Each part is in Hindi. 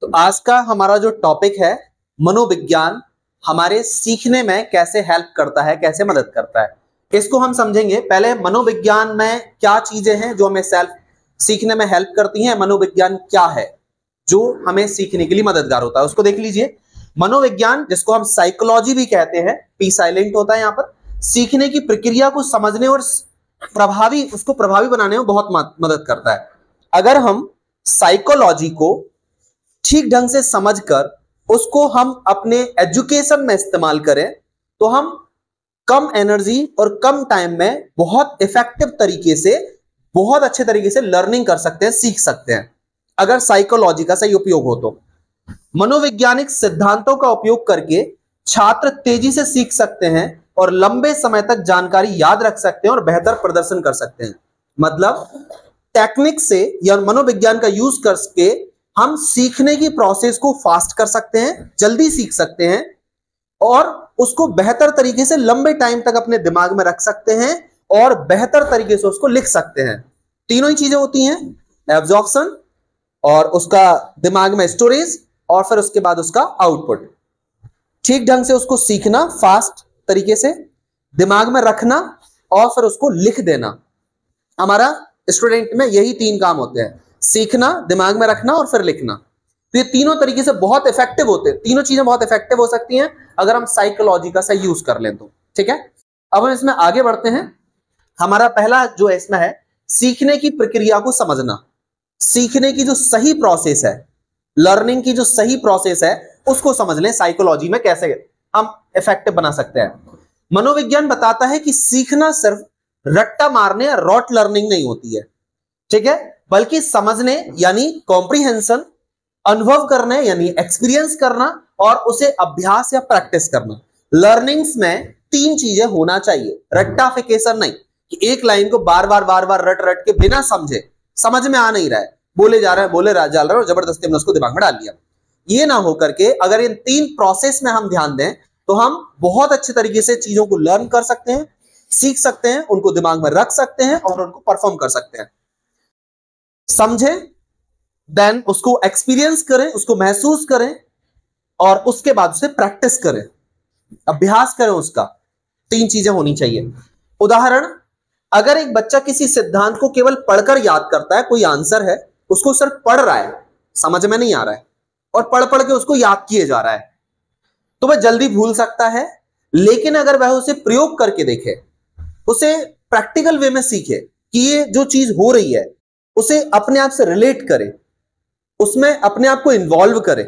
तो आज का हमारा जो टॉपिक है मनोविज्ञान हमारे सीखने में कैसे हेल्प करता है, कैसे मदद करता है, इसको हम समझेंगे। पहले मनोविज्ञान में क्या चीजें हैं जो हमें सेल्फ सीखने में हेल्प करती हैं, मनोविज्ञान क्या है जो हमें सीखने के लिए मददगार होता है उसको देख लीजिए। मनोविज्ञान, जिसको हम साइकोलॉजी भी कहते हैं, पी साइलेंट होता है यहाँ पर, सीखने की प्रक्रिया को समझने और उसको प्रभावी बनाने में बहुत मदद करता है। अगर हम साइकोलॉजी को ठीक ढंग से समझकर उसको हम अपने एजुकेशन में इस्तेमाल करें तो हम कम एनर्जी और कम टाइम में बहुत इफेक्टिव तरीके से, बहुत अच्छे तरीके से लर्निंग कर सकते हैं, सीख सकते हैं, अगर साइकोलॉजी का सही उपयोग हो तो। मनोवैज्ञानिक सिद्धांतों का उपयोग करके छात्र तेजी से सीख सकते हैं और लंबे समय तक जानकारी याद रख सकते हैं और बेहतर प्रदर्शन कर सकते हैं। मतलब टेक्निक से या मनोविज्ञान का यूज करके हम सीखने की प्रोसेस को फास्ट कर सकते हैं, जल्दी सीख सकते हैं और उसको बेहतर तरीके से लंबे टाइम तक अपने दिमाग में रख सकते हैं और बेहतर तरीके से उसको लिख सकते हैं। तीनों ही चीजें होती हैं, एब्जॉर्प्शन और उसका दिमाग में स्टोरेज और फिर उसके बाद उसका आउटपुट। ठीक ढंग से उसको सीखना, फास्ट तरीके से दिमाग में रखना और फिर उसको लिख देना। हमारा स्टूडेंट में यही तीन काम होते हैं, सीखना, दिमाग में रखना और फिर लिखना। तो ये तीनों तरीके से बहुत इफेक्टिव होते हैं, तीनों चीजें बहुत इफेक्टिव हो सकती हैं अगर हम साइकोलॉजी का सही यूज कर लें तो। ठीक है, अब हम इसमें आगे बढ़ते हैं। हमारा पहला जो है इसमें है सीखने की प्रक्रिया को समझना। सीखने की जो सही प्रोसेस है, लर्निंग की जो सही प्रोसेस है, उसको समझ लें साइकोलॉजी में कैसे हम इफेक्टिव बना सकते हैं। मनोविज्ञान बताता है कि सीखना सिर्फ रट्टा मारने या रॉट लर्निंग नहीं होती है, ठीक है, बल्कि समझने यानी कॉम्प्रिहेंशन, अनुभव करने यानी एक्सपीरियंस करना और उसे अभ्यास या प्रैक्टिस करना। लर्निंग्स में तीन चीजें होना चाहिए, रट्टाफिकेशन नहीं कि एक लाइन को बार बार रट रट के बिना समझे, समझ में आ नहीं रहा है, बोले जा रहे हैं और जबरदस्ती हमने उसको दिमाग में डाल लिया। ये ना हो करके अगर इन तीन प्रोसेस में हम ध्यान दें तो हम बहुत अच्छे तरीके से चीजों को लर्न कर सकते हैं, सीख सकते हैं, उनको दिमाग में रख सकते हैं और उनको परफॉर्म कर सकते हैं। समझें, देन उसको एक्सपीरियंस करें, उसको महसूस करें और उसके बाद उसे प्रैक्टिस करें, अभ्यास करें उसका। तीन चीजें होनी चाहिए। उदाहरण, अगर एक बच्चा किसी सिद्धांत को केवल पढ़कर याद करता है, कोई आंसर है, उसको सिर्फ पढ़ रहा है, समझ में नहीं आ रहा है और पढ़ पढ़ के उसको याद किए जा रहा है, तो वह जल्दी भूल सकता है। लेकिन अगर वह उसे प्रयोग करके देखे, उसे प्रैक्टिकल वे में सीखे कि ये जो चीज हो रही है उसे अपने आप से रिलेट करे, उसमें अपने आप को इन्वॉल्व करे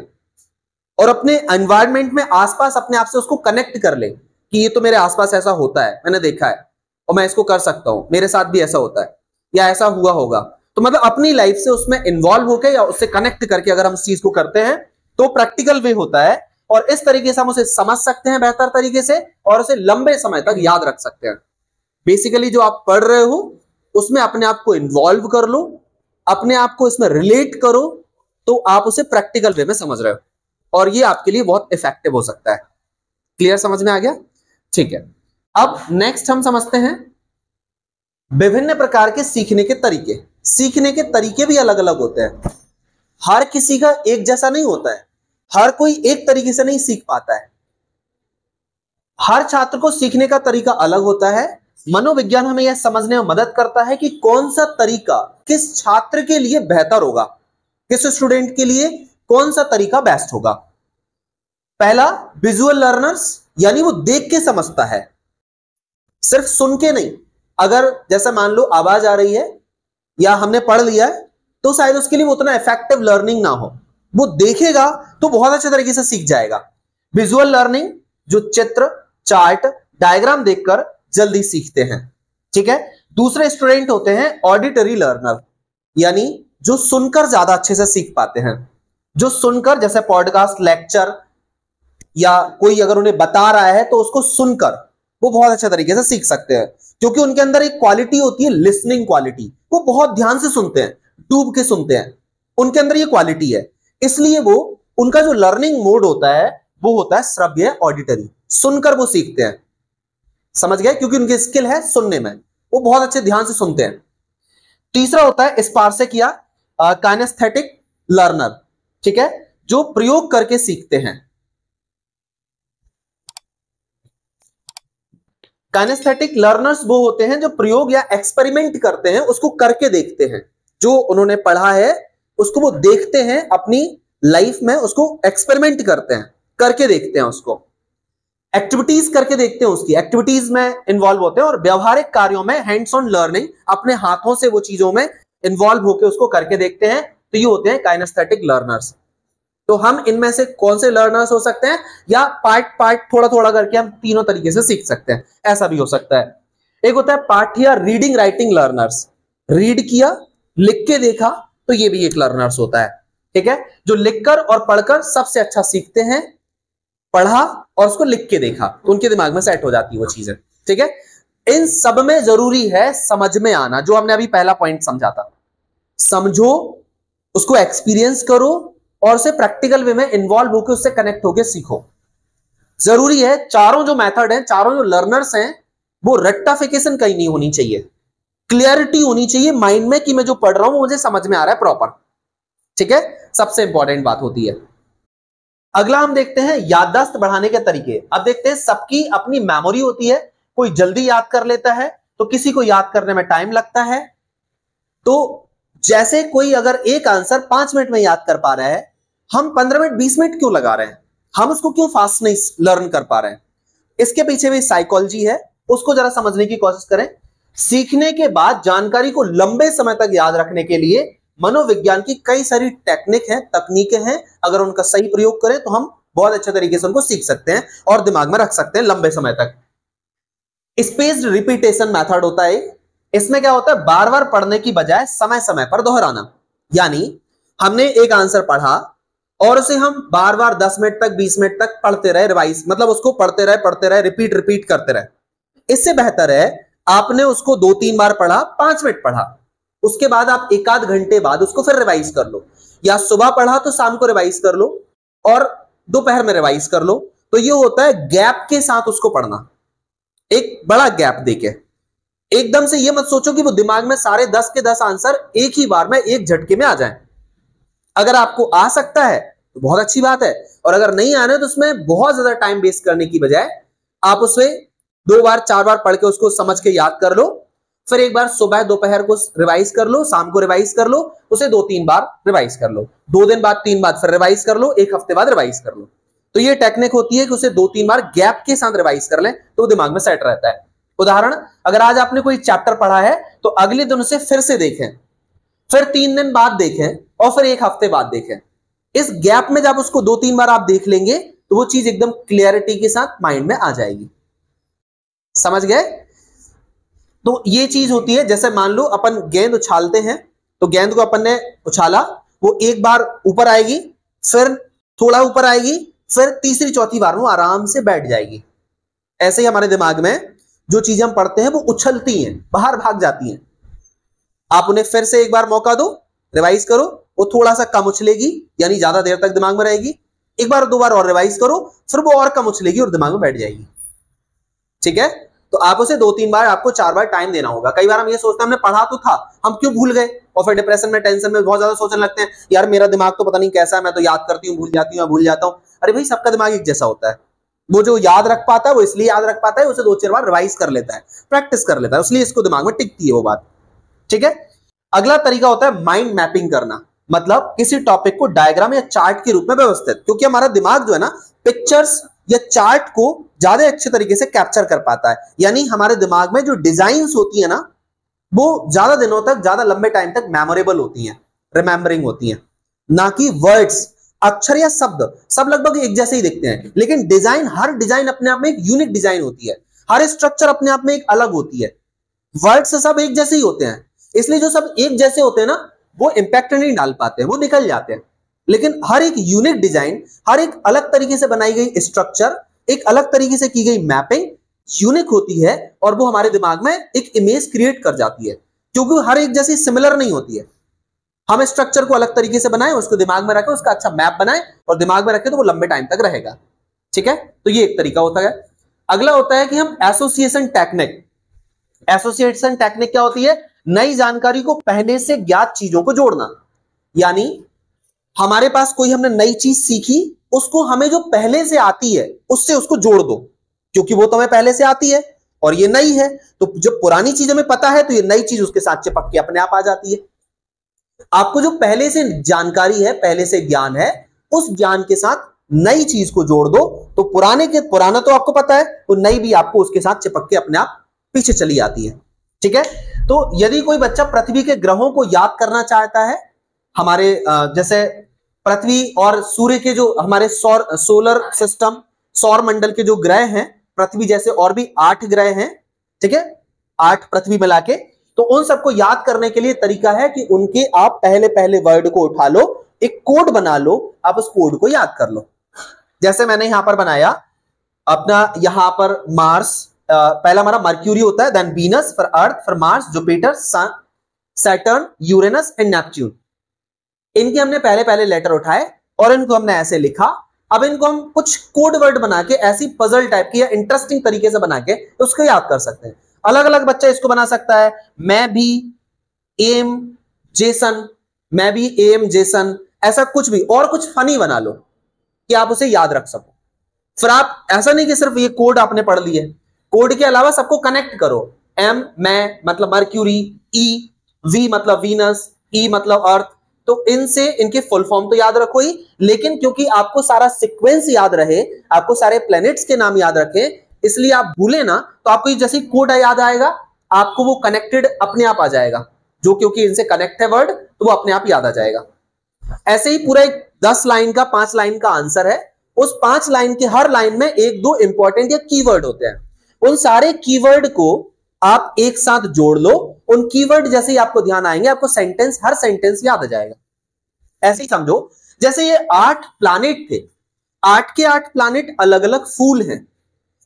और अपने एनवायरनमेंट में आसपास अपने आप से उसको कनेक्ट कर ले कि ये तो मेरे आसपास ऐसा होता है, मैंने देखा है और मैं इसको कर सकता हूं, मेरे साथ भी ऐसा होता है या ऐसा हुआ होगा। तो मतलब अपनी लाइफ से उसमें इन्वॉल्व होकर या उससे कनेक्ट करके अगर हम इस चीज को करते हैं तो प्रैक्टिकल वे होता है और इस तरीके से हम उसे समझ सकते हैं बेहतर तरीके से और उसे लंबे समय तक याद रख सकते हैं। बेसिकली जो आप पढ़ रहे हो उसमें अपने आप को इन्वॉल्व कर लो, अपने आप को इसमें रिलेट करो, तो आप उसे प्रैक्टिकल वे में समझ रहे हो और ये आपके लिए बहुत इफेक्टिव हो सकता है। क्लियर, समझ में आ गया? ठीक है, अब नेक्स्ट हम समझते हैं विभिन्न प्रकार के सीखने के तरीके। सीखने के तरीके भी अलग अलग होते हैं, हर किसी का एक जैसा नहीं होता है, हर कोई एक तरीके से नहीं सीख पाता है, हर छात्र को सीखने का तरीका अलग होता है। मनोविज्ञान हमें यह समझने में मदद करता है कि कौन सा तरीका किस छात्र के लिए बेहतर होगा, किस स्टूडेंट के लिए कौन सा तरीका बेस्ट होगा। पहला, विजुअल लर्नर्स, यानी वो देख के समझता है, सिर्फ सुन के नहीं। अगर जैसे मान लो आवाज आ रही है या हमने पढ़ लिया है तो शायद उसके लिए उतना इफेक्टिव लर्निंग ना हो, वो देखेगा तो बहुत अच्छे तरीके से सीख जाएगा। विजुअल लर्निंग, जो चित्र, चार्ट, डायग्राम देखकर जल्दी सीखते हैं। ठीक है, दूसरे स्टूडेंट होते हैं ऑडिटरी लर्नर, यानी जो सुनकर ज्यादा अच्छे से सीख पाते हैं, जो सुनकर, जैसे पॉडकास्ट, लेक्चर या कोई अगर उन्हें बता रहा है तो उसको सुनकर वो बहुत अच्छे तरीके से सीख सकते हैं, क्योंकि उनके अंदर एक क्वालिटी होती है लिसनिंग क्वालिटी, वो बहुत ध्यान से सुनते हैं, डूब के सुनते हैं, उनके अंदर ये क्वालिटी है। इसलिए वो, उनका जो लर्निंग मोड होता है वो होता है श्रव्य, ऑडिटरी, सुनकर वो सीखते हैं। समझ गए? क्योंकि उनकी स्किल है सुनने में, वो बहुत अच्छे ध्यान से सुनते हैं। तीसरा होता है स्पार्शेक या काइनेस्थेटिक लर्नर। ठीक है, जो प्रयोग करके सीखते हैं। काइनेस्थेटिक लर्नर्स वो होते हैं जो प्रयोग या एक्सपेरिमेंट करते हैं, उसको करके देखते हैं। जो उन्होंने पढ़ा है उसको वो देखते हैं अपनी लाइफ में, उसको एक्सपेरिमेंट करते हैं, करके देखते हैं, उसको एक्टिविटीज करके देखते हैं, उसकी एक्टिविटीज में इन्वॉल्व होते हैं और व्यवहारिक कार्यों में हैंड्स ऑन लर्निंग, अपने हाथों से वो चीजों में इन्वॉल्व होकर उसको करके देखते हैं। तो ये होते हैं काइनेस्थेटिक लर्नर्स। तो हम इनमें से कौन से लर्नर्स हो सकते हैं, या पार्ट पार्ट थोड़ा थोड़ा करके हम तीनों तरीके से सीख सकते हैं, ऐसा भी हो सकता है। एक होता है पाठ या रीडिंग राइटिंग लर्नर्स, रीड किया, लिख के देखा, तो ये भी एक लर्नर्स होता है। ठीक है, जो लिखकर और पढ़कर सबसे अच्छा सीखते हैं, पढ़ा और उसको लिख के देखा तो उनके दिमाग में सेट हो जाती है वो चीजें। ठीक है, इन सब में जरूरी है समझ में आना, जो हमने अभी पहला पॉइंट समझा था। समझो, उसको एक्सपीरियंस करो और उसे प्रैक्टिकल वे में इन्वॉल्व होकर उससे कनेक्ट होकर सीखो। जरूरी है चारों जो मेथड हैं, चारों जो लर्नर्स हैं, वो रट्टाफिकेशन कहीं नहीं होनी चाहिए, क्लियरिटी होनी चाहिए माइंड में कि मैं जो पढ़ रहा हूं मुझे समझ में आ रहा है प्रॉपर। ठीक है, सबसे इंपॉर्टेंट बात होती है। अगला हम देखते हैं याददाश्त बढ़ाने के तरीके। अब देखते हैं, सबकी अपनी मेमोरी होती है, कोई जल्दी याद कर लेता है तो किसी को याद करने में टाइम लगता है। तो जैसे कोई अगर एक आंसर 5 मिनट में याद कर पा रहा है, हम 15 मिनट 20 मिनट क्यों लगा रहे हैं, हम उसको क्यों फास्ट नहीं लर्न कर पा रहे हैं? इसके पीछे भी साइकोलॉजी है, उसको जरा समझने की कोशिश करें। सीखने के बाद जानकारी को लंबे समय तक याद रखने के लिए मनोविज्ञान की कई सारी टेक्निक है, तकनीकें हैं। अगर उनका सही प्रयोग करें तो हम बहुत अच्छे तरीके से उनको सीख सकते हैं और दिमाग में रख सकते हैं लंबे समय तक। स्पेस्ड रिपीटेशन मेथड होता है। इसमें क्या होता है, बार बार पढ़ने की बजाय समय समय पर दोहराना। यानी हमने एक आंसर पढ़ा और उसे हम बार बार 10 मिनट तक 20 मिनट तक पढ़ते रहे, रिवाइज मतलब उसको पढ़ते रहे, रिपीट रिपीट करते रहे। इससे बेहतर है आपने उसको 2-3 बार पढ़ा, 5 मिनट पढ़ा, उसके बाद आप 1-आध घंटे बाद उसको फिर रिवाइज कर लो, या सुबह पढ़ा तो शाम को रिवाइज कर लो और दोपहर में रिवाइज कर लो। तो ये होता है गैप के साथ उसको पढ़ना, एक बड़ा गैप देके। एकदम से ये मत सोचो कि वो दिमाग में सारे 10 के 10 आंसर एक ही बार में एक झटके में आ जाएं। अगर आपको आ सकता है तो बहुत अच्छी बात है, और अगर नहीं आने तो उसमें बहुत ज्यादा टाइम वेस्ट करने की बजाय आप उसे 2 बार 4 बार पढ़ के उसको समझ के याद कर लो, फिर एक बार सुबह दोपहर को रिवाइज कर लो, शाम को रिवाइज कर लो, उसे 2-3 बार रिवाइज कर लो, 2 दिन बाद 3 बार फिर रिवाइज कर लो, 1 हफ्ते बाद रिवाइज कर लो। तो ये टेक्निक होती है कि उसे 2-3 बार गैप के साथ रिवाइज कर लें तो दिमाग में सेट रहता है। उदाहरण, अगर आज आपने कोई चैप्टर पढ़ा है तो अगले दिन उसे फिर से देखें, फिर 3 दिन बाद देखें और फिर 1 हफ्ते बाद देखें। इस गैप में जब उसको 2-3 बार आप देख लेंगे तो वो चीज एकदम क्लियरिटी के साथ माइंड में आ जाएगी। समझ गए? तो ये चीज होती है, जैसे मान लो अपन गेंद उछालते हैं, तो गेंद को अपन ने उछाला, वो एक बार ऊपर आएगी, फिर थोड़ा ऊपर आएगी, फिर तीसरी चौथी बार में आराम से बैठ जाएगी। ऐसे ही हमारे दिमाग में जो चीजें हम पढ़ते हैं वो उछलती हैं, बाहर भाग जाती हैं। आप उन्हें फिर से एक बार मौका दो, रिवाइज करो, वो थोड़ा सा कम उछलेगी, यानी ज्यादा देर तक दिमाग में रहेगी। एक बार 2 बार और रिवाइज करो, फिर वो और कम उछलेगी और दिमाग में बैठ जाएगी। ठीक है, तो आप उसे 2-3 बार, आपको 4 बार टाइम देना होगा। कई बार हम ये सोचते हैं हमने पढ़ा तो था, हम क्यों भूल गए, और फिर डिप्रेशन में, टेंशन में बहुत ज्यादा सोचने लगते हैं, यार मेरा दिमाग तो पता नहीं कैसा है, मैं तो याद करती हूँ भूल जाती हूँ, भूल जाता हूँ। अरे भाई, सबका दिमाग एक जैसा होता है। वो जो याद रख पाता है वो इसलिए याद रख पाता है, उसे 2-4 बार रिवाइज कर लेता है, प्रैक्टिस कर लेता है, इसलिए इसको दिमाग में टिकती है वो बात। ठीक है, अगला तरीका होता है माइंड मैपिंग करना, मतलब किसी टॉपिक को डायग्राम या चार्ट के रूप में व्यवस्थित, क्योंकि हमारा दिमाग जो है ना, पिक्चर्स या चार्ट को ज्यादा अच्छे तरीके से कैप्चर कर पाता है। यानी हमारे दिमाग में जो डिजाइन्स होती है ना, वो ज्यादा दिनों तक, ज्यादा लंबे टाइम तक मेमोरेबल होती हैं, रिमेंबरिंग होती हैं, ना कि वर्ड्स, अक्षर या शब्द सब लगभग एक जैसे ही दिखते हैं, लेकिन डिजाइन, हर डिजाइन अपने आप में एक यूनिक डिजाइन होती है, हर स्ट्रक्चर अपने आप में एक अलग होती है। वर्ड्स सब एक जैसे ही होते हैं, इसलिए जो सब एक जैसे होते हैं ना, वो इंपैक्ट नहीं डाल पाते, वो निकल जाते हैं। लेकिन हर एक यूनिक डिजाइन, हर एक अलग तरीके से बनाई गई स्ट्रक्चर, एक अलग तरीके से की गई मैपिंग यूनिक होती है, और वो हमारे दिमाग में एक इमेज क्रिएट कर जाती है, क्योंकि हर एक जैसी सिमिलर नहीं होती है। हम स्ट्रक्चर को अलग तरीके से बनाएं, उसको दिमाग में रखें, उसका अच्छा मैप बनाएं और दिमाग में रखें तो वो लंबे टाइम तक रहेगा। ठीक है, तो ये एक तरीका होता है। अगला होता है कि हम एसोसिएशन टेक्निक। एसोसिएशन टेक्निक क्या होती है? नई जानकारी को पहले से ज्ञात चीजों को जोड़ना। यानी हमारे पास कोई हमने नई चीज सीखी, उसको हमें जो पहले से आती है उससे उसको जोड़ दो, क्योंकि वो तो हमें पहले से आती है और ये नई है, तो जब पुरानी चीज हमें पता है तो ये नई चीज उसके साथ चिपक के अपने आप आ जाती है। आपको जो पहले से जानकारी है, पहले से ज्ञान है, उस ज्ञान के साथ नई चीज को जोड़ दो तो पुराना तो आपको पता है, तो नई भी आपको उसके साथ चिपक के अपने आप पीछे चली आती है। ठीक है, तो यदि कोई बच्चा पृथ्वी के ग्रहों को याद करना चाहता है, हमारे जैसे पृथ्वी और सूर्य के जो हमारे सोलर सिस्टम, सौर मंडल के जो ग्रह हैं, पृथ्वी जैसे और भी 8 ग्रह हैं, ठीक है, 8 पृथ्वी मिला के, तो उन सबको याद करने के लिए तरीका है कि उनके आप पहले पहले वर्ड को उठा लो, एक कोड बना लो, आप उस कोड को याद कर लो। जैसे मैंने यहां पर बनाया अपना, यहां पर मार्स, पहला हमारा मर्क्यूरी होता है, देन वीनस, फिर अर्थ, फिर Mars, Jupiter, Saturn, Uranus and Neptune. इनके हमने पहले पहले लेटर उठाए और इनको हमने ऐसे लिखा। अब इनको हम कुछ कोड वर्ड बना के, ऐसी पजल टाइप की या इंटरेस्टिंग तरीके से बना के उसको याद कर सकते हैं। अलग अलग बच्चा इसको बना सकता है, मैं भी एम जेसन, मैं भी एम जेसन, ऐसा कुछ भी, और कुछ फनी बना लो कि आप उसे याद रख सको। फिर आप ऐसा नहीं कि सिर्फ ये कोड आपने पढ़ लिए, कोड के अलावा सबको कनेक्ट करो। एम मैं मतलब मर्क्यूरी, ई वी मतलब वीनस, ई मतलब अर्थ, तो इनसे इनके फुल फॉर्म तो याद रखो ही, लेकिन क्योंकि आपको सारा सीक्वेंस याद रहे, आपको सारे प्लैनेट्स के नाम याद रखे, इसलिए आप भूले ना, तो आपको जैसे कोड याद आएगा, आपको वो कनेक्टेड अपने आप आ जाएगा, जो क्योंकि इनसे कनेक्ट है वर्ड, तो वो अपने आप याद आ जाएगा। ऐसे ही पूरा एक 10 लाइन का 5 लाइन का आंसर है, उस 5 लाइन के हर लाइन में 1-2 इंपॉर्टेंट या कीवर्ड होते हैं, उन सारे कीवर्ड को आप एक साथ जोड़ लो, उन कीवर्ड जैसे ही आपको ध्यान आएंगे, आपको सेंटेंस, हर सेंटेंस याद आ जाएगा। ऐसे ही समझो, जैसे ये 8 प्लैनेट थे, 8 के 8 प्लैनेट अलग अलग फूल हैं,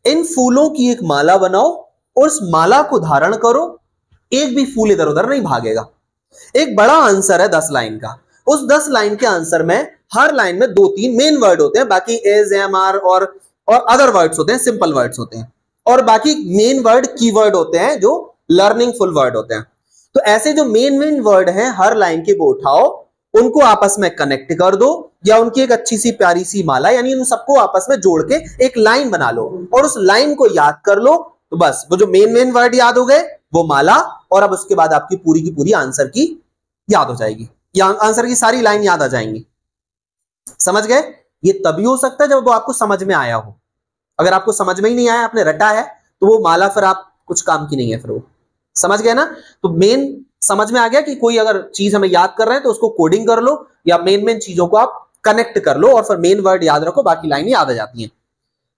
इन फूलों की एक माला बनाओ और उस माला को धारण करो, एक भी फूल इधर उधर नहीं भागेगा। एक बड़ा आंसर है 10 लाइन का, उस 10 लाइन के आंसर में हर लाइन में 2-3 मेन वर्ड होते हैं, बाकी एज, एम, आर और अदर वर्ड्स होते हैं, सिंपल वर्ड्स होते हैं, और बाकी मेन वर्ड कीवर्ड होते हैं जो लर्निंग फुल वर्ड होते हैं। तो ऐसे जो मेन वर्ड हैं हर लाइन के वो उठाओ, उनको आपस में कनेक्ट कर दो, या उनकी एक अच्छी सी प्यारी सी माला, यानी उन सबको आपस में जोड़ के एक लाइन बना लो और उस लाइन को याद कर लो, तो बस वो जो मेन वर्ड याद हो गए, वो माला, और अब उसके बाद आपकी पूरी की पूरी आंसर की याद हो जाएगी, या आंसर की सारी लाइन याद आ जाएंगी। समझ गए? ये तभी हो सकता है जब वो आपको समझ में आया हो। अगर आपको समझ में ही नहीं आया, आपने रटा है, तो वो माला फिर आप कुछ काम की नहीं है फिर वो। समझ गए ना? तो मेन समझ में आ गया कि कोई अगर चीज हमें याद कर रहे हैं तो उसको कोडिंग कर लो, या मेन चीजों को आप कनेक्ट कर लो और फिर मेन वर्ड याद रखो, बाकी लाइन याद आ जाती है।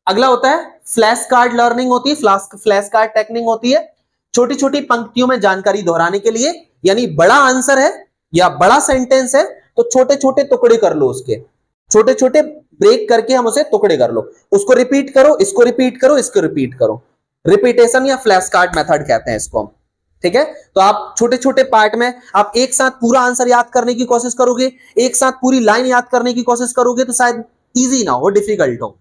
अगला होता है फ्लैश कार्ड लर्निंग होती है, फ्लैश कार्ड टेक्निक होती है। छोटी छोटी पंक्तियों में जानकारी दोहराने के लिए, यानी बड़ा आंसर है या बड़ा सेंटेंस है तो छोटे छोटे टुकड़े कर लो, उसके छोटे छोटे ब्रेक करके हम उसे टुकड़े कर लो, उसको रिपीट करो, इसको रिपीट करो, इसको रिपीट करो। रिपीटेशन या फ्लैश कार्ड मेथड कहते हैं इसको हम। ठीक है, तो आप छोटे छोटे पार्ट में आप एक साथ पूरा आंसर याद करने की कोशिश करोगे, एक साथ पूरी लाइन याद करने की कोशिश करोगे तो शायद इजी ना हो, डिफिकल्ट हो।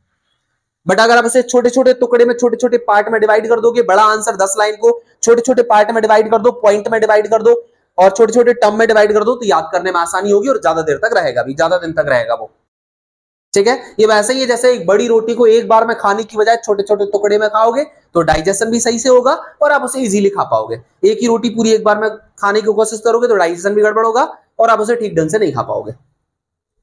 बट अगर आप इसे छोटे छोटे टुकड़े में, छोटे छोटे पार्ट में डिवाइड कर दोगे, बड़ा आंसर 10 लाइन को छोटे छोटे पार्ट में डिवाइड कर दो, पॉइंट में डिवाइड कर दो और छोटे छोटे टर्म में डिवाइड कर दो, तो याद करने में आसानी होगी और ज्यादा देर तक रहेगा भी, ज्यादा दिन तक रहेगा वो। ठीक है, ये वैसे ही है जैसे एक बड़ी रोटी को एक बार में खाने की बजाय छोटे छोटे टुकड़े में खाओगे तो डाइजेशन भी सही से होगा और आप उसे इजीली खा पाओगे। एक ही रोटी पूरी एक बार में खाने की कोशिश करोगे तो डाइजेशन भी गड़बड़ होगा और आप उसे ठीक ढंग से नहीं खा पाओगे,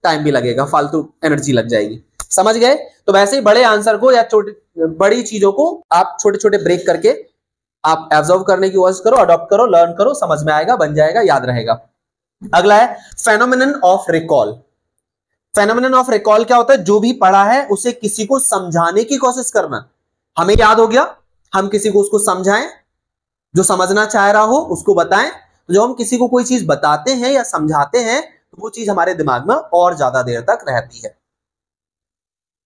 टाइम भी लगेगा, फालतू एनर्जी लग जाएगी। समझ गए? तो वैसे ही बड़े आंसर को या बड़ी चीजों को आप छोटे छोटे ब्रेक करके आप एब्जॉर्व करने की कोशिश करो, अडॉप्ट करो, लर्न करो, समझ में आएगा, बन जाएगा, याद रहेगा। अगला है phenomenon of recall. Phenomenon of recall क्या होता है? जो भी पढ़ा है उसे किसी को समझाने की कोशिश करना। हमें याद हो गया, हम किसी को उसको समझाएं, जो समझना चाह रहा हो उसको बताएं। तो जब हम किसी को कोई चीज बताते हैं या समझाते हैं तो वो चीज हमारे दिमाग में और ज्यादा देर तक रहती है।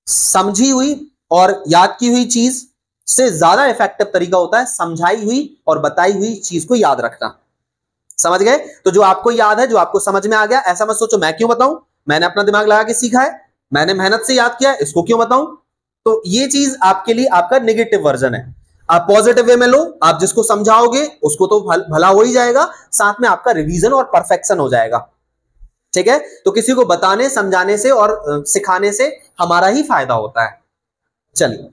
समझी हुई और याद की हुई चीज से ज्यादा इफेक्टिव तरीका होता है समझाई हुई और बताई हुई चीज को याद रखना। समझ गए? तो जो आपको याद है, जो आपको समझ में आ गया, ऐसा मत सोचो मैं क्यों बताऊं, मैंने अपना दिमाग लगा के सीखा है, मैंने मेहनत से याद किया है, इसको क्यों बताऊं। तो ये चीज आपके लिए आपका नेगेटिव वर्जन है। आप पॉजिटिव वे में लो, आप जिसको समझाओगे उसको तो भला हो ही जाएगा, साथ में आपका रिवीजन और परफेक्शन हो जाएगा। ठीक है, तो किसी को बताने समझाने से और सिखाने से हमारा ही फायदा होता है। चलिए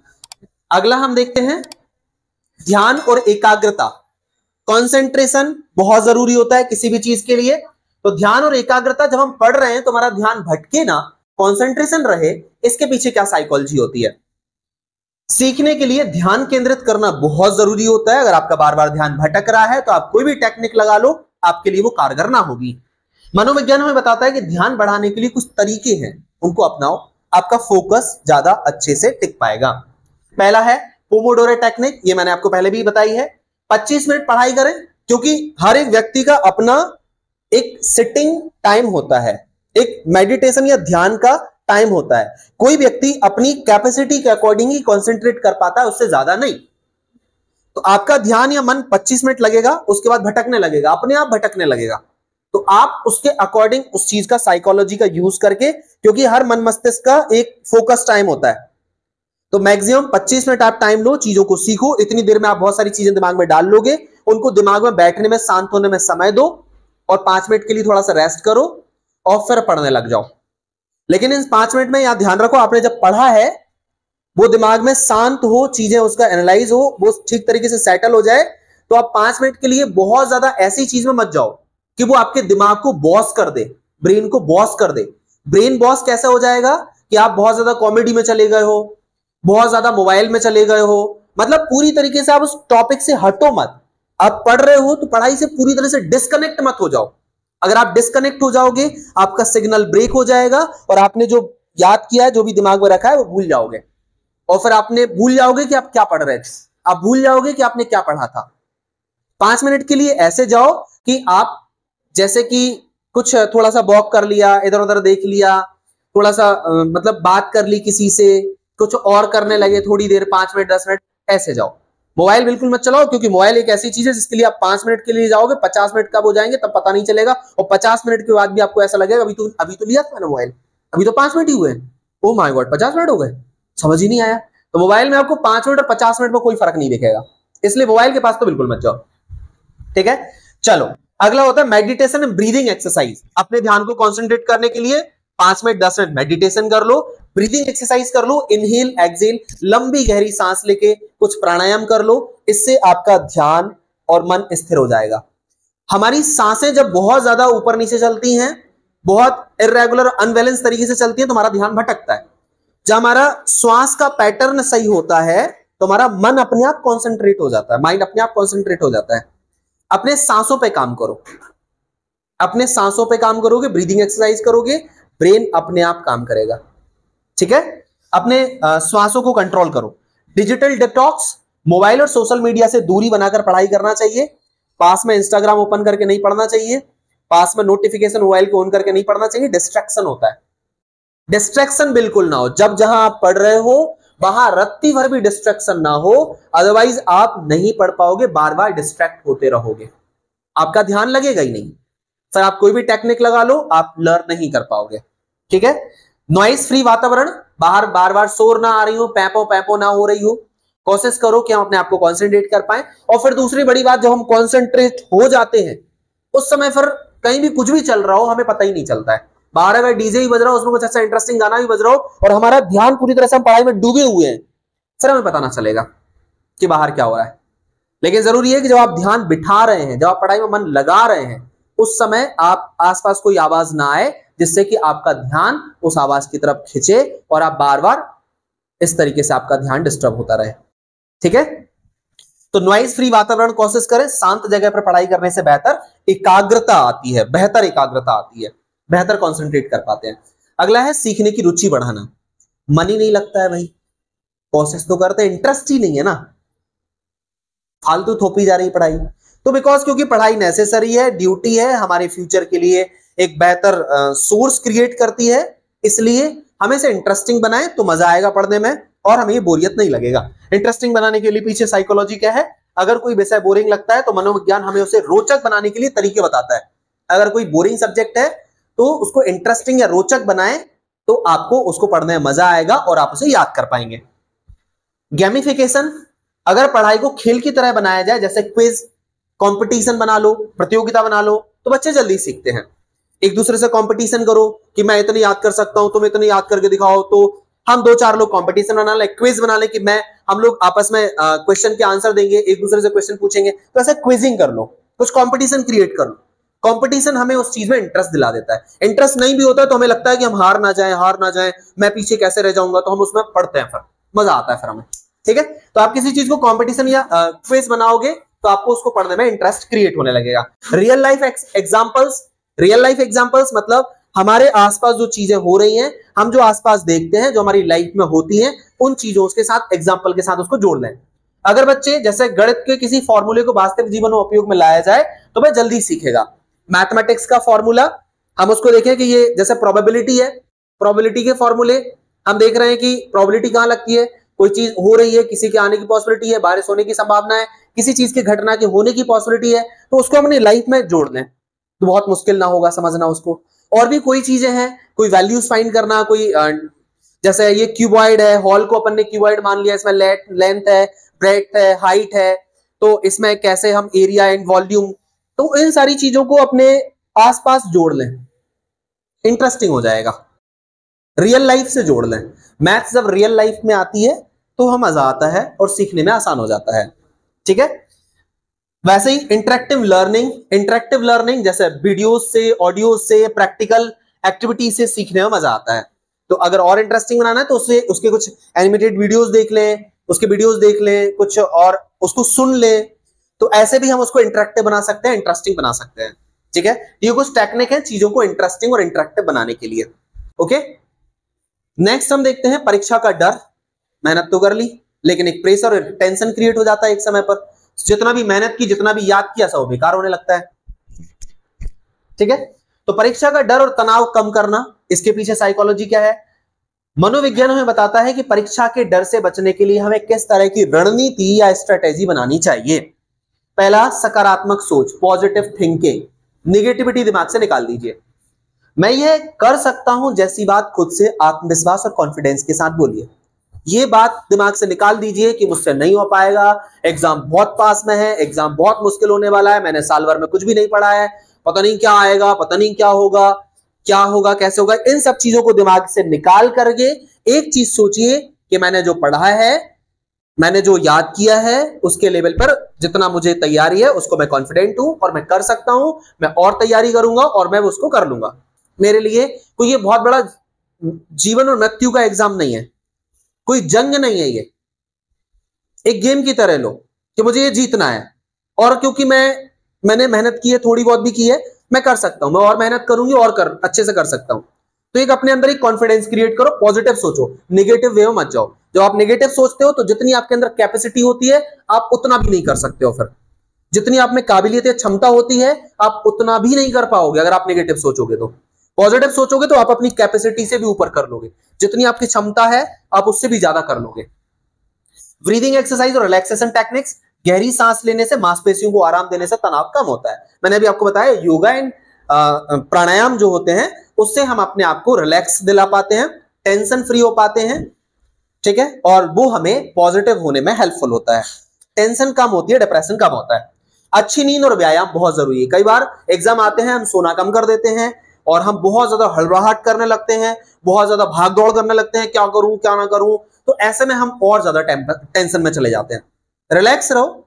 अगला हम देखते हैं ध्यान और एकाग्रता। कंसंट्रेशन बहुत जरूरी होता है किसी भी चीज के लिए। तो ध्यान और एकाग्रता, जब हम पढ़ रहे हैं तो हमारा ध्यान भटके ना, कंसंट्रेशन रहे, इसके पीछे क्या साइकोलॉजी होती है। सीखने के लिए ध्यान केंद्रित करना बहुत जरूरी होता है। अगर आपका बार बार ध्यान भटक रहा है तो आप कोई भी टेक्निक लगा लो, आपके लिए वो कारगर ना होगी। मनोविज्ञान हमें बताता है कि ध्यान बढ़ाने के लिए कुछ तरीके हैं, उनको अपनाओ, आपका फोकस ज्यादा अच्छे से टिक पाएगा। पहला है पोमोडोरो टेक्निक, ये मैंने आपको पहले भी बताई है। 25 मिनट पढ़ाई करें, क्योंकि हर एक व्यक्ति का अपना एक सिटिंग टाइम होता है, एक मेडिटेशन या ध्यान का टाइम होता है। कोई व्यक्ति अपनी कैपेसिटी के अकॉर्डिंग ही कंसंट्रेट कर पाता है, उससे ज्यादा नहीं। तो आपका ध्यान या मन 25 मिनट लगेगा, उसके बाद भटकने लगेगा, अपने आप भटकने लगेगा। तो आप उसके अकॉर्डिंग उस चीज का साइकोलॉजी का यूज करके, क्योंकि हर मन मस्तिष्क का एक फोकस टाइम होता है, तो मैक्सिमम 25 मिनट आप टाइम लो, चीजों को सीखो। इतनी देर में आप बहुत सारी चीजें दिमाग में डाल लोगे, उनको दिमाग में बैठने में, शांत होने में समय दो, और 5 मिनट के लिए थोड़ा सा रेस्ट करो और फिर पढ़ने लग जाओ। लेकिन इन 5 मिनट में यहां ध्यान रखो, आपने जब पढ़ा है वो दिमाग में शांत हो, चीजें उसका एनालाइज हो, वो ठीक तरीके से सेटल हो जाए। तो आप 5 मिनट के लिए बहुत ज्यादा ऐसी चीज में मत जाओ कि वो आपके दिमाग को बॉस कर दे, ब्रेन को बॉस कर दे। ब्रेन बॉस कैसा हो जाएगा कि आप बहुत ज्यादा कॉमेडी में चले गए हो, बहुत ज्यादा मोबाइल में चले गए हो, मतलब पूरी तरीके से आप उस टॉपिक से हटो मत। आप पढ़ रहे हो तो पढ़ाई से पूरी तरह से डिस्कनेक्ट मत हो जाओ। अगर आप डिस्कनेक्ट हो जाओगे, आपका सिग्नल ब्रेक हो जाएगा और आपने जो याद किया है, जो भी दिमाग में रखा है, वो भूल जाओगे। और फिर आपने भूल जाओगे कि आप क्या पढ़ रहे थे, आप भूल जाओगे कि आपने क्या पढ़ा था। 5 मिनट के लिए ऐसे जाओ कि आप जैसे कि कुछ थोड़ा सा वॉक कर लिया, इधर उधर देख लिया, थोड़ा सा मतलब बात कर ली किसी से, कुछ और करने लगे थोड़ी देर, 5 मिनट 10 मिनट ऐसे जाओ। मोबाइल बिल्कुल मत चलाओ, क्योंकि मोबाइल एक ऐसी चीज है जिसके लिए आप 5 मिनट के लिए जाओगे, 50 मिनट कब हो जाएंगे तब पता नहीं चलेगा, और 50 मिनट के बाद भी आपको ऐसा लगेगा अभी तो लिया था मैंने मोबाइल, अभी तो 5 मिनट ही हुए, ओ माय गॉड 50 मिनट हो गए, समझ ही नहीं आया। तो मोबाइल में आपको 5 मिनट और 50 मिनट में कोई फर्क नहीं दिखेगा, इसलिए मोबाइल के पास तो बिल्कुल मत जाओ। ठीक है, चलो अगला होता है मेडिटेशन एंड ब्रीदिंग एक्सरसाइज। अपने ध्यान को कंसंट्रेट करने के लिए 5 मिनट 10 मिनट मेडिटेशन कर लो, ब्रीदिंग एक्सरसाइज कर लो, इनहेल एक्सहेल, लंबी गहरी सांस लेके कुछ प्राणायाम कर लो। इससे आपका ध्यान और मन स्थिर हो जाएगा। हमारी सांसें जब बहुत ज्यादा ऊपर नीचे चलती हैं, बहुत इर्रेगुलर अनबैलेंस तरीके से चलती हैं, तो हमारा ध्यान भटकता है। जब हमारा श्वास का पैटर्न सही होता है तो हमारा मन अपने आप कॉन्सेंट्रेट हो जाता है, माइंड अपने आप कॉन्सेंट्रेट हो जाता है। अपने सांसों पे काम करो, अपने सांसों पे काम करोगे, ब्रीदिंग एक्सरसाइज करोगे, ब्रेन अपने आप काम करेगा। ठीक है, अपने श्वासों को कंट्रोल करो। डिजिटल डिटॉक्स, मोबाइल और सोशल मीडिया से दूरी बनाकर पढ़ाई करना चाहिए। पास में इंस्टाग्राम ओपन करके नहीं पढ़ना चाहिए, पास में नोटिफिकेशन मोबाइल को ऑन करके नहीं पढ़ना चाहिए, डिस्ट्रैक्शन होता है। डिस्ट्रैक्शन बिल्कुल ना हो, जब जहां आप पढ़ रहे हो वहां रत्ती भर भी डिस्ट्रैक्शन ना हो, अदरवाइज आप नहीं पढ़ पाओगे, बार बार डिस्ट्रैक्ट होते रहोगे, आपका ध्यान लगेगा ही नहीं। सर आप कोई भी टेक्निक लगा लो, आप लर्न नहीं कर पाओगे। ठीक है, नॉइस फ्री वातावरण, बाहर बार बार शोर ना आ रही हो, पैपो पैपो ना हो रही हो, कोशिश करो कि हम अपने आप को कॉन्सेंट्रेट कर पाए। और फिर दूसरी बड़ी बात, जब हम कॉन्सेंट्रेट हो जाते हैं उस समय फिर कहीं भी कुछ भी चल रहा हो हमें पता ही नहीं चलता है। बाहर अगर डीजे ही बज रहा हो, उसमें कुछ अच्छा इंटरेस्टिंग गाना भी बज रहा हो और हमारा ध्यान पूरी तरह से हम पढ़ाई में डूबे हुए हैं, फिर हमें पता ना चलेगा कि बाहर क्या हो रहा है। लेकिन जरूरी है कि जब आप ध्यान बिठा रहे हैं, जब आप पढ़ाई में मन लगा रहे हैं, उस समय आप आसपास कोई आवाज ना आए जिससे कि आपका ध्यान उस आवाज की तरफ खिंचे और आप बार बार इस तरीके से आपका ध्यान डिस्टर्ब होता रहे। ठीक है, तो नॉइज फ्री वातावरण कोशिश करें। शांत जगह पर पढ़ाई करने से बेहतर एकाग्रता आती है, बेहतर एकाग्रता आती है, बेहतर कंसंट्रेट कर पाते हैं। अगला है सीखने की रुचि बढ़ाना। मन ही नहीं लगता है भाई, कोशिश तो करते हैं, इंटरेस्ट ही नहीं है ना, फालतू थोपी जा रही पढ़ाई। तो बिकॉज क्योंकि पढ़ाई नेसेसरी है, ड्यूटी है, हमारे फ्यूचर के लिए एक बेहतर सोर्स क्रिएट करती है, इसलिए हमें इसे इंटरेस्टिंग बनाए तो मजा आएगा पढ़ने में और हमें बोरियत नहीं लगेगा। इंटरेस्टिंग बनाने के लिए पीछे साइकोलॉजी क्या है, अगर कोई विषय बोरिंग लगता है तो मनोविज्ञान हमें उसे रोचक बनाने के लिए तरीके बताता है। अगर कोई बोरिंग सब्जेक्ट है तो उसको इंटरेस्टिंग या रोचक बनाए तो आपको उसको पढ़ने में मजा आएगा और आप उसे याद कर पाएंगे। गेमिफिकेशन, अगर पढ़ाई को खेल की तरह बनाया जाए, जैसे क्विज, कंपटीशन बना लो, प्रतियोगिता बना लो, तो बच्चे जल्दी सीखते हैं। एक दूसरे से कंपटीशन करो कि मैं इतनी याद कर सकता हूं, तुम इतनी याद करके दिखाओ। तो हम 2-4 लोग कंपटीशन बना ले, क्विज बना ले कि हम लोग आपस में क्वेश्चन के आंसर देंगे, एक दूसरे से क्वेश्चन पूछेंगे। तो ऐसे क्विजिंग कर लो, कुछ कंपटीशन क्रिएट कर लो। कंपटीशन हमें उस चीज में इंटरेस्ट दिला देता है। इंटरेस्ट नहीं भी होता है तो हमें लगता है कि हम हार ना जाए, मैं पीछे कैसे रह जाऊंगा, तो हम उसमें पढ़ते हैं, फिर मजा आता है फिर हमें। ठीक है, तो आप किसी चीज को कंपटीशन या क्विज बनाओगे तो आपको उसको पढ़ने में इंटरेस्ट क्रिएट होने लगेगा। रियल लाइफ एग्जांपल्स मतलब हमारे आसपास जो चीजें हो रही हैं, हम जो आसपास देखते हैं, जो हमारी लाइफ में होती हैं, उन चीजों के साथ एग्जांपल के साथ उसको जोड़ लें। अगर बच्चे जैसे गणित के किसी फॉर्मूले को वास्तविक जीवन में उपयोग में लाया जाए तो वह जल्दी सीखेगा। मैथमेटिक्स का फॉर्मूला हम उसको देखें कि ये जैसे प्रोबेबिलिटी है, प्रोबेबिलिटी के फॉर्मूले हम देख रहे हैं कि प्रोबेबिलिटी कहां लगती है, कोई चीज हो रही है, किसी के आने की पॉसिबिलिटी है, बारिश होने की संभावना है, किसी चीज की घटना के होने की पॉसिबिलिटी है, तो उसको अपनी लाइफ में जोड़ लें तो बहुत मुश्किल ना होगा समझना उसको। और भी कोई चीजें हैं, कोई वैल्यूज फाइंड करना, कोई जैसे ये क्यूबॉइड है, हॉल को अपन ने क्यूबॉइड मान लिया, इसमें लेंथ है, ब्रेड्थ है, हाइट है, तो इसमें कैसे हम एरिया एंड वॉल्यूम, तो इन सारी चीजों को अपने आसपास जोड़ लें, इंटरेस्टिंग हो जाएगा। रियल लाइफ से जोड़ लें। मैथ्स जब रियल लाइफ में आती है तो हम मजा आता है और सीखने में आसान हो जाता है। ठीक है, वैसे ही इंटरेक्टिव लर्निंग जैसे वीडियो से, ऑडियो से, प्रैक्टिकल एक्टिविटी से सीखने में मजा आता है। तो अगर और इंटरेस्टिंग बनाना है तो उसके कुछ एनिमेटेड वीडियोस देख लें, कुछ और उसको सुन ले, तो ऐसे भी हम उसको इंटरेक्टिव बना सकते हैं, इंटरेस्टिंग बना सकते हैं। ठीक है, ये कुछ टेक्निक है चीजों को इंटरेस्टिंग और इंटरेक्टिव बनाने के लिए। ओके, नेक्स्ट हम देखते हैं परीक्षा का डर। मेहनत तो कर ली लेकिन एक प्रेशर और टेंशन क्रिएट हो जाता है एक समय पर, जितना भी मेहनत की, जितना भी याद किया, सब बेकार होने लगता है। ठीक है, तो परीक्षा का डर और तनाव कम करना, इसके पीछे साइकोलॉजी क्या है? मनोविज्ञान हमें बताता है कि परीक्षा के डर से बचने के लिए हमें किस तरह की रणनीति या स्ट्रेटेजी बनानी चाहिए। पहला, सकारात्मक सोच, पॉजिटिव थिंकिंग। निगेटिविटी दिमाग से निकाल दीजिए। मैं ये कर सकता हूं जैसी बात खुद से आत्मविश्वास और कॉन्फिडेंस के साथ बोलिए। ये बात दिमाग से निकाल दीजिए कि मुझसे नहीं हो पाएगा, एग्जाम बहुत पास में है, एग्जाम बहुत मुश्किल होने वाला है, मैंने साल भर में कुछ भी नहीं पढ़ा है, पता नहीं क्या आएगा, पता नहीं क्या होगा, कैसे होगा। इन सब चीजों को दिमाग से निकाल करके एक चीज सोचिए कि मैंने जो पढ़ा है, मैंने जो याद किया है, उसके लेवल पर जितना मुझे तैयारी है उसको मैं कॉन्फिडेंट हूं और मैं कर सकता हूं, मैं और तैयारी करूंगा और मैं उसको कर लूंगा। मेरे लिए कोई ये बहुत बड़ा जीवन और मृत्यु का एग्जाम नहीं है, कोई जंग नहीं है, ये एक गेम की तरह लो कि मुझे ये जीतना है, और क्योंकि मैंने मेहनत की है, थोड़ी बहुत भी की है, मैं कर सकता हूं, मैं और मेहनत करूंगी और अच्छे से कर सकता हूं। तो एक अपने अंदर एक कॉन्फिडेंस क्रिएट करो, पॉजिटिव सोचो, नेगेटिव वे में मत जाओ। जब आप नेगेटिव सोचते हो तो जितनी आपके अंदर कैपेसिटी होती है आप उतना भी नहीं कर सकते हो, फिर जितनी आप में काबिलियत या क्षमता होती है आप उतना भी नहीं कर पाओगे अगर आप नेगेटिव सोचोगे। तो पॉजिटिव सोचोगे तो आप अपनी कैपेसिटी से भी ऊपर कर लोगे, जितनी आपकी क्षमता है आप उससे भी ज्यादा कर लोगे। ब्रीदिंग एक्सरसाइज और रिलैक्सेशन टेक्निक्स, गहरी सांस लेने से मांसपेशियों को आराम देने से तनाव कम होता है। मैंने अभी आपको बताया योगा एंड प्राणायाम जो होते हैं उससे हम अपने आप को रिलैक्स दिला पाते हैं, टेंशन फ्री हो पाते हैं। ठीक है, और वो हमें पॉजिटिव होने में हेल्पफुल होता है, टेंशन कम होती है, डिप्रेशन कम होता है। अच्छी नींद और व्यायाम बहुत जरूरी है। कई बार एग्जाम आते हैं, हम सोना कम कर देते हैं और हम बहुत ज्यादा हड़बड़ाहट करने लगते हैं, बहुत ज्यादा भाग दौड़ करने लगते हैं, क्या करूं क्या ना करूं, तो ऐसे में हम और ज्यादा टेंशन में चले जाते हैं। रिलैक्स रहो,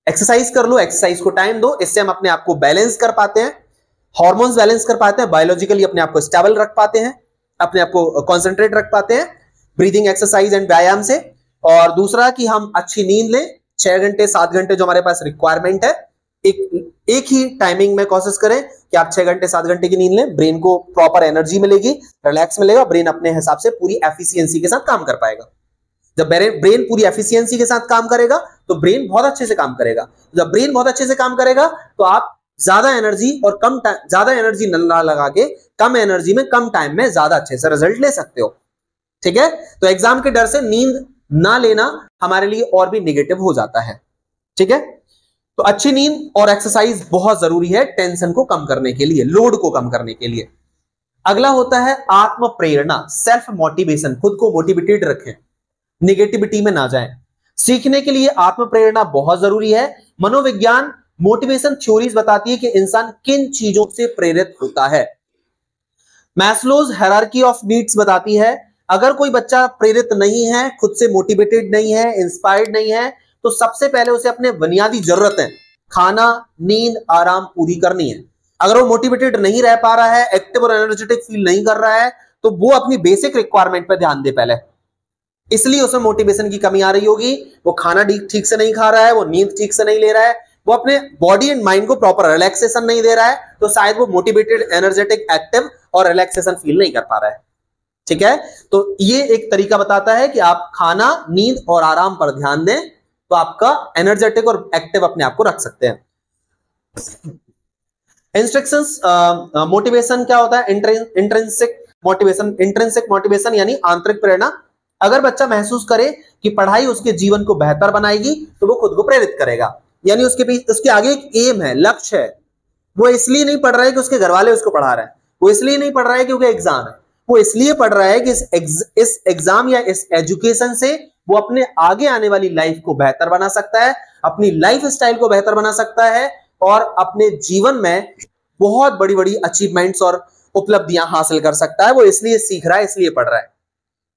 एक्सरसाइज कर लो, एक्सरसाइज को टाइम दो, इससे हम अपने आप को बैलेंस कर पाते हैं, हार्मोन्स बैलेंस कर पाते हैं, बायोलॉजिकली अपने आप को स्टेबल रख पाते हैं, अपने आप को कॉन्सेंट्रेट रख पाते हैं ब्रीदिंग एक्सरसाइज एंड व्यायाम से। और दूसरा कि हम अच्छी नींद लें, 6 घंटे 7 घंटे जो हमारे पास रिक्वायरमेंट है, एक ही टाइमिंग में कोशिश करें कि आप 6 घंटे 7 घंटे की नींद लें। ब्रेन को प्रॉपर एनर्जी मिलेगी, रिलैक्स मिलेगा, ब्रेन अपने हिसाब से पूरी एफिशिएंसी के साथ काम कर पाएगा। जब ब्रेन पूरी एफिशिएंसी के साथ काम करेगा तो ब्रेन बहुत अच्छे से काम करेगा। जब ब्रेन बहुत अच्छे से काम करेगा तो आप ज्यादा एनर्जी और ज्यादा एनर्जी ना लगा के कम एनर्जी में कम टाइम में ज्यादा अच्छे से रिजल्ट ले सकते हो। ठीक है, तो एग्जाम के डर से नींद ना लेना हमारे लिए और भी नेगेटिव हो जाता है। ठीक है, तो अच्छी नींद और एक्सरसाइज बहुत जरूरी है टेंशन को कम करने के लिए, लोड को कम करने के लिए। अगला होता है आत्म प्रेरणा, सेल्फ मोटिवेशन, खुद को मोटिवेटेड रखें, नेगेटिविटी में ना जाएं। सीखने के लिए आत्म प्रेरणा बहुत जरूरी है। मनोविज्ञान मोटिवेशन थ्योरीज बताती है कि इंसान किन चीजों से प्रेरित होता है। मैस्लोज हायरार्की ऑफ नीड्स बताती है अगर कोई बच्चा प्रेरित नहीं है, खुद से मोटिवेटेड नहीं है, इंस्पायर्ड नहीं है, तो सबसे पहले उसे अपने बुनियादी जरूरतें खाना, नींद, आराम पूरी करनी है। अगर वो मोटिवेटेड नहीं रह पा रहा है, एक्टिव और एनर्जेटिक फील नहीं कर रहा है, तो वो अपनी बेसिक रिक्वायरमेंट पे ध्यान दे पहले। इसलिए उसमें मोटिवेशन की कमी आ रही होगी। वो खाना ठीक से नहीं खा रहा है, वो नींद ठीक से नहीं ले रहा है, वो अपने बॉडी एंड माइंड को प्रॉपर रिलैक्सेशन नहीं दे रहा है, तो शायद वो मोटिवेटेड, एनर्जेटिक, एक्टिव और रिलैक्सेशन फील नहीं कर पा रहा है। ठीक है, तो ये एक तरीका बताता है कि आप खाना, नींद और आराम पर ध्यान दें तो आपका एनर्जेटिक और एक्टिव अपने आप को रख सकते हैं। इंस्ट्रक्शंस मोटिवेशन क्या होता है? इंट्रिंसिक मोटिवेशन यानी आंतरिक प्रेरणा। अगर बच्चा महसूस करे कि पढ़ाई उसके जीवन को बेहतर बनाएगी तो वो खुद को प्रेरित करेगा, यानी उसके आगे एक एम है, लक्ष्य है। वो इसलिए नहीं पढ़ रहा है कि उसके घर वाले उसको पढ़ा रहे हैं, वो इसलिए नहीं पढ़ रहा है क्योंकि एग्जाम है, वो इसलिए पढ़ रहा है कि इस एग्जाम या इस एजुकेशन से वो अपने आगे आने वाली लाइफ को बेहतर बना सकता है, अपनी लाइफ स्टाइल को बेहतर बना सकता है और अपने जीवन में बहुत बड़ी बड़ी अचीवमेंट्स और उपलब्धियां हासिल कर सकता है। वो इसलिए सीख रहा है, इसलिए पढ़ रहा है।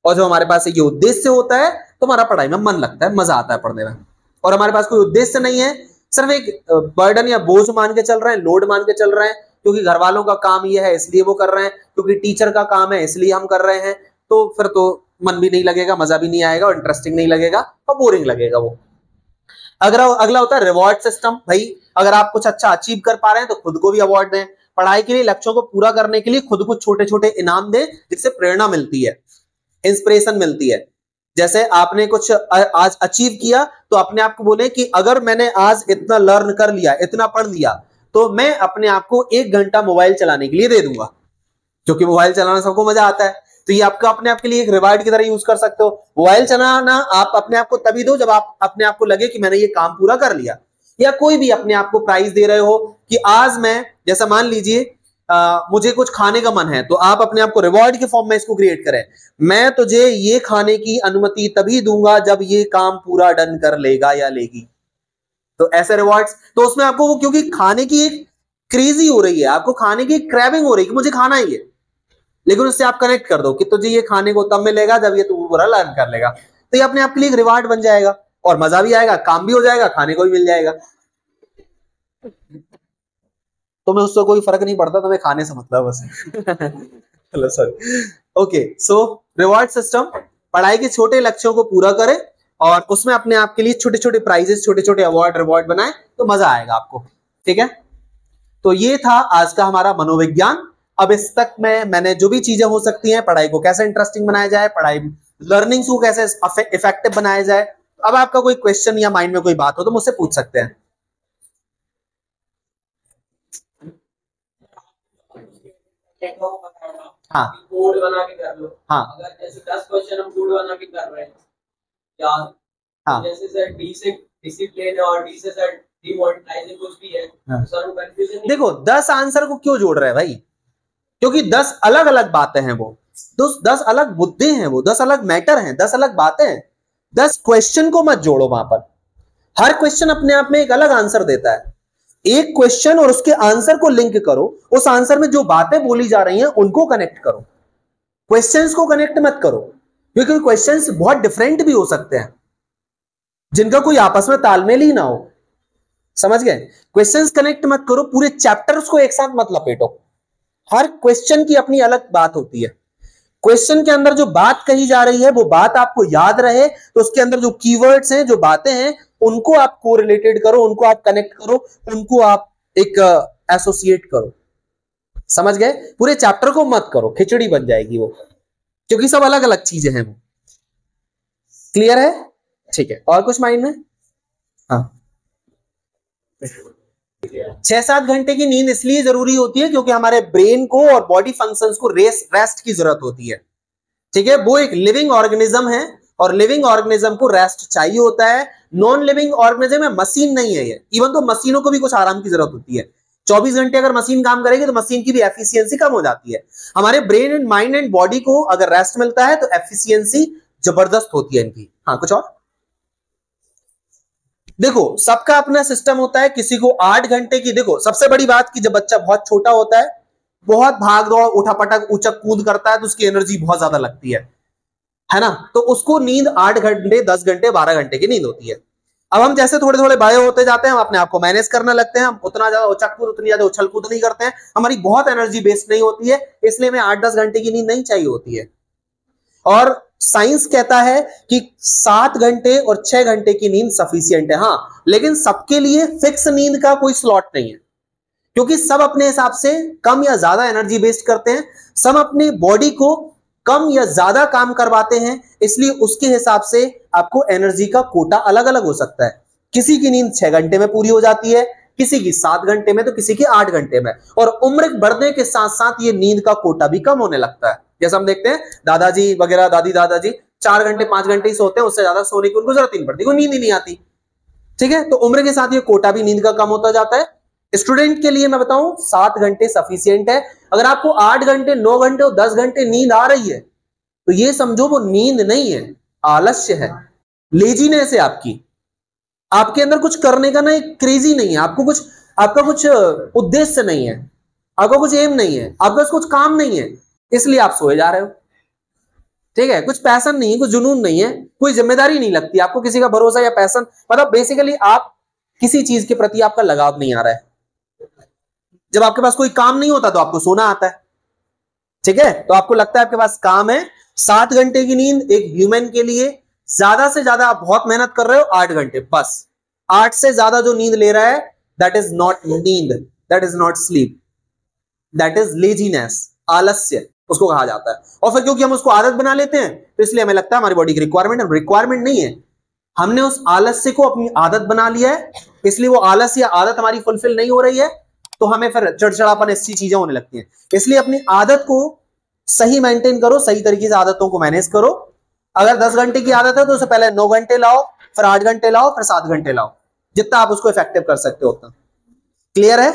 और जब हमारे पास ये उद्देश्य होता है तो हमारा पढ़ाई में मन लगता है, मजा आता है पढ़ने में। और हमारे पास कोई उद्देश्य नहीं है, सिर्फ एक बर्डन या बोझ मान के चल रहे हैं, लोड मान के चल रहे हैं, क्योंकि घर वालों का काम ये है इसलिए वो कर रहे हैं, क्योंकि टीचर का काम है इसलिए हम कर रहे हैं, तो फिर तो मन भी नहीं लगेगा, मजा भी नहीं आएगा और इंटरेस्टिंग नहीं लगेगा और बोरिंग लगेगा वो। अगला होता है रिवॉर्ड सिस्टम। भाई अगर आप कुछ अच्छा अचीव कर पा रहे हैं तो खुद को भी अवार्ड दें। पढ़ाई के लिए लक्ष्यों को पूरा करने के लिए खुद को छोटे छोटे इनाम दें, जिससे प्रेरणा मिलती है, इंस्पिरेशन मिलती है। जैसे आपने कुछ आज अचीव किया तो अपने आप को बोले कि अगर मैंने आज इतना लर्न कर लिया, इतना पढ़ लिया, तो मैं अपने आप को 1 घंटा मोबाइल चलाने के लिए दे दूंगा, क्योंकि मोबाइल चलाना सबको मजा आता है। तो ये आपका अपने आप के लिए एक रिवार्ड की तरह यूज कर सकते हो। मोबाइल चलाना आप अपने आप को तभी दो जब आप अपने आप को लगे कि मैंने ये काम पूरा कर लिया। या कोई भी अपने आप को प्राइज दे रहे हो कि आज मैं, जैसा मान लीजिए मुझे कुछ खाने का मन है, तो आप अपने आप को रिवॉर्ड के फॉर्म में इसको क्रिएट करें। मैं तुझे ये खाने की अनुमति तभी दूंगा जब ये काम पूरा डन कर लेगा या लेगी। तो ऐसे रिवॉर्ड्स, तो उसमें आपको वो, क्योंकि खाने की एक क्रेजी हो रही है, आपको खाने की क्रेविंग हो रही है कि मुझे खाना ही है, लेकिन उससे आप कनेक्ट कर दो कि तुझे ये खाने को तब मिलेगा जब ये तू पूरा लर्न कर लेगा। तो ये अपने आप के लिए एक रिवार्ड बन जाएगा और मजा भी आएगा, काम भी हो जाएगा, खाने को भी मिल जाएगा। तुम्हें उससे कोई फर्क नहीं पड़ता, तुम्हें खाने से मतलब बस। चलो सॉरी। ओके, सो रिवॉर्ड सिस्टम, पढ़ाई के छोटे लक्ष्यों को पूरा करें और उसमें अपने आप के लिए छोटे छोटे प्राइजेस, छोटे छोटे अवार्ड, रिवॉर्ड बनाएं, तो मजा आएगा आपको। ठीक है, तो ये था आज का हमारा मनोविज्ञान। अब इस तक में मैंने जो भी चीजें हो सकती हैं, पढ़ाई को कैसे इंटरेस्टिंग बनाया जाए, पढ़ाई लर्निंग को कैसे इफेक्टिव बनाया जाए, अब आपका कोई क्वेश्चन या माइंड में कोई बात हो तो मुझसे पूछ सकते हैं। हाँ, कोड बना के कर लो। हाँ, अगर जैसे 10 क्वेश्चन हम कोड बना के कर रहे हैं या हाँ, जैसे सर डी से डिसिप्लिन और डी से सर डिमोनेटाइजिंग कुछ भी है, हाँ। तो सर वो कंफ्यूजन नहीं। देखो 10 आंसर को क्यों जोड़ रहे हैं भाई? क्योंकि 10 अलग अलग बातें हैं, वो 10 अलग मुद्दे हैं, वो 10 अलग मैटर हैं, 10 अलग बातें हैं। 10 क्वेश्चन को मत जोड़ो वहां पर। हर क्वेश्चन अपने आप में एक अलग आंसर देता है। एक क्वेश्चन और उसके आंसर को लिंक करो, उस आंसर में जो बातें बोली जा रही हैं उनको कनेक्ट करो, क्वेश्चंस को कनेक्ट मत करो, क्योंकि क्वेश्चंस बहुत डिफरेंट भी हो सकते हैं जिनका कोई आपस में तालमेल ही ना हो। समझ गए? क्वेश्चंस कनेक्ट मत करो, पूरे चैप्टर्स को एक साथ मत लपेटो। हर क्वेश्चन की अपनी अलग बात होती है। क्वेश्चन के अंदर जो बात कही जा रही है वो बात आपको याद रहे, तो उसके अंदर जो कीवर्ड्स हैं, जो बातें हैं, उनको आप कोरिलेटेड करो, उनको आप कनेक्ट करो, उनको आप एक एसोसिएट करो। समझ गए? पूरे चैप्टर को मत करो, खिचड़ी बन जाएगी वो, क्योंकि सब अलग अलग चीजें हैं वो। क्लियर है? ठीक है, और कुछ माइंड में? हाँ, 6-7 घंटे की नींद इसलिए जरूरी होती है क्योंकि हमारे ब्रेन को और बॉडी फंक्शंस को रेस्ट की जरूरत होती है। ठीक है, वो एक लिविंग ऑर्गेनिज्म है और लिविंग ऑर्गेनिज्म को रेस्ट चाहिए होता है। नॉन लिविंग ऑर्गेनिज्म है, मशीन नहीं है ये। इवन तो मशीनों को भी कुछ आराम की जरूरत होती है। 24 घंटे अगर मशीन काम करेगी तो मशीन की भी एफिशिएंसी कम हो जाती है। हमारे brain and mind and body को अगर रेस्ट मिलता है तो एफिशिएंसी जबरदस्त होती है इनकी। हाँ, कुछ और? देखो, सबका अपना सिस्टम होता है। किसी को 8 घंटे की, देखो सबसे बड़ी बात कि जब बच्चा बहुत छोटा होता है बहुत भाग दौड़ उठा पटक उचक कूद करता है तो उसकी एनर्जी बहुत ज्यादा लगती है ना। तो उसको नींद 8 घंटे 10 घंटे 12 घंटे की नींद होती है। अब हम जैसे थोड़े थोड़े बड़े होते जाते हैं, हम अपने आप को मैनेज करने लगते हैं, हम उतना ज्यादा उचक कूद उतनी ज्यादा उछल कूद नहीं करते हैं, हमारी बहुत एनर्जी वेस्ट नहीं होती है, इसलिए हमें 8-10 घंटे की नींद नहीं चाहिए होती है। और साइंस कहता है कि 7 घंटे और 6 घंटे की नींद सफिशिएंट है। हाँ, लेकिन सबके लिए फिक्स नींद का कोई स्लॉट नहीं है, क्योंकि सब अपने हिसाब से कम या ज्यादा एनर्जी वेस्ट करते हैं, सब अपनी बॉडी को कम या ज्यादा काम करवाते हैं, इसलिए उसके हिसाब से आपको एनर्जी का कोटा अलग अलग हो सकता है। किसी की नींद 6 घंटे में पूरी हो जाती है, किसी की 7 घंटे में, तो किसी की 8 घंटे में। और उम्र बढ़ने के साथ साथ ये नींद का कोटा भी कम होने लगता है। जैसे हम देखते हैं दादाजी वगैरह, दादी दादाजी 4 घंटे 5 घंटे ही सोते हैं, उससे ज्यादा सोने की उनको जरूरत नहीं पड़ती, उनको नींद ही नहीं आती। ठीक है, तो उम्र के साथ ये कोटा भी नींद का कम होता जाता है। स्टूडेंट के लिए मैं बताऊं 7 घंटे सफिशिएंट है। अगर आपको 8 घंटे 9 घंटे और 10 घंटे नींद आ रही है तो ये समझो वो नींद नहीं है, आलस्य है, लेजीनेस है आपकी। आपके अंदर कुछ करने का ना एक क्रेजी नहीं है, आपका कुछ उद्देश्य नहीं है, आपका कुछ एम नहीं है, आपका कुछ काम नहीं है, इसलिए आप सोए जा रहे हो। ठीक है, कुछ पैशन नहीं है, कुछ जुनून नहीं है, कोई जिम्मेदारी नहीं लगती आपको, किसी का भरोसा या पैशन, मतलब बेसिकली आप किसी चीज के प्रति आपका लगाव नहीं आ रहा है। जब आपके पास कोई काम नहीं होता तो आपको सोना आता है। ठीक है, तो आपको लगता है आपके पास काम है। 7 घंटे की नींद एक ह्यूमन के लिए, ज्यादा से ज्यादा आप बहुत मेहनत कर रहे हो 8 घंटे बस। 8 से ज्यादा जो नींद ले रहा है दैट इज नॉट नींद, that is not sleep, that is laziness, आलस्य उसको कहा जाता है। और फिर क्योंकि हम उसको आदत बना लेते हैं तो इसलिए हमें लगता है हमारी बॉडी की रिक्वायरमेंट नहीं है, हमने उस आलस्य को अपनी आदत बना लिया है, इसलिए वो आलस्य या आदत हमारी फुलफिल नहीं हो रही है, तो हमें फिर चिड़चिड़ापन ऐसी चीजें होने लगती हैं। इसलिए अपनी आदत को सही मेंटेन करो, सही तरीके से आदतों को मैनेज करो। अगर 10 घंटे की आदत है तो उससे पहले 9 घंटे लाओ, फिर 8 घंटे लाओ, फिर 7 घंटे लाओ, जितना आप उसको इफेक्टिव कर सकते हो उतना। क्लियर है?